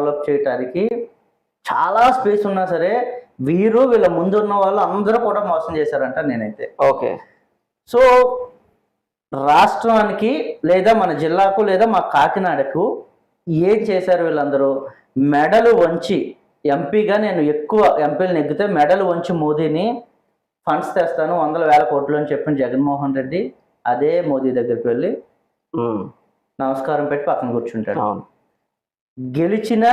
Develop చేయడానికి చాలా space ఉన్నా సరే వీళ్ళ ముందున్న వాళ్ళు అందరూ కూడా మోసం చేశారంట నేనైతే. ఓకే. సో రాష్ట్రానికి లేదా మన జిల్లాకు లేదా మా కాకినాడకు ఏం చేశారు వీళ్ళందరూ? మెడలు వంచి ఎంపీగా నేను ఎక్కువ ఎంపీలు నెగ్గితే మెడలు వంచి మోదీని ఫండ్స్ తెస్తాను 100,000 కోట్లు అని చెప్పిన జగన్మోహన్ రెడ్డి అదే మోదీ దగ్గరికి వెళ్ళి నమస్కారం పెట్టి పక్కన కూర్చుంటాడు. గెలిచిన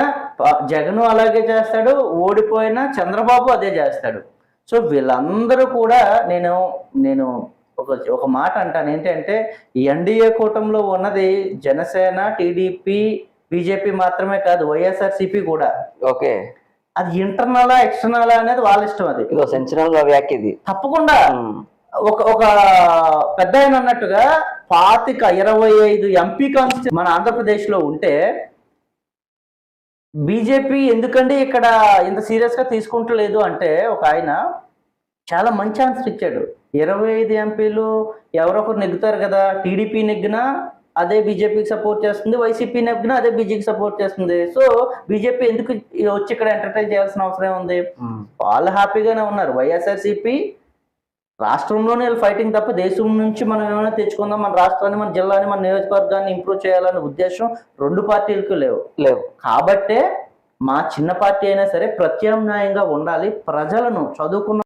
జగన్ అలాగే చేస్తాడు, ఓడిపోయిన చంద్రబాబు అదే చేస్తాడు. సో వీళ్ళందరూ కూడా నేను ఒక మాట అంటాను ఏంటంటే, ఎన్డీఏ కూటమిలో ఉన్నది జనసేన, టీడీపీ, బీజేపీ మాత్రమే కాదు, వైఎస్ఆర్సీపీ కూడా. ఓకే. అది ఇంటర్నలా ఎక్స్టర్నలా అనేది వాళ్ళ ఇష్టం. అది సెంచరల్ వ్యాఖ్య ఇది తప్పకుండా. ఒక పెద్ద ఆయన అన్నట్టుగా 25 ఎంపీ కాన్స్టిట్యూన్సీ మన ఆంధ్రప్రదేశ్ లో ఉంటే బీజేపీ ఎందుకండి ఇక్కడ ఇంత సీరియస్ గా తీసుకుంటలేదు అంటే ఒక ఆయన చాలా మంచి ఆన్సర్ ఇచ్చాడు. 25 ఎంపీలు ఎవరొకరు నెగ్గుతారు కదా, టీడీపీ నెగ్గినా అదే బీజేపీకి సపోర్ట్ చేస్తుంది, వైసీపీ నెగ్గినా అదే బీజేపీకి సపోర్ట్ చేస్తుంది. సో బీజేపీ ఎందుకు వచ్చి ఇక్కడ ఎంటర్టైన్ చేయాల్సిన అవసరం ఉంది? వాళ్ళు హ్యాపీగానే ఉన్నారు. వైఎస్ఆర్సీపీ రాష్ట్రంలోనే వీళ్ళు ఫైటింగ్ తప్ప దేశం నుంచి మనం ఏమైనా తెచ్చుకుందాం, మన రాష్ట్రాన్ని, మన జిల్లాని, మన నియోజకవర్గాన్ని ఇంప్రూవ్ చేయాలనే ఉద్దేశం 2 పార్టీలకు లేవు. కాబట్టే మా చిన్న పార్టీ అయినా సరే ప్రత్యామ్నాయంగా ఉండాలి, ప్రజలను, చదువుకున్న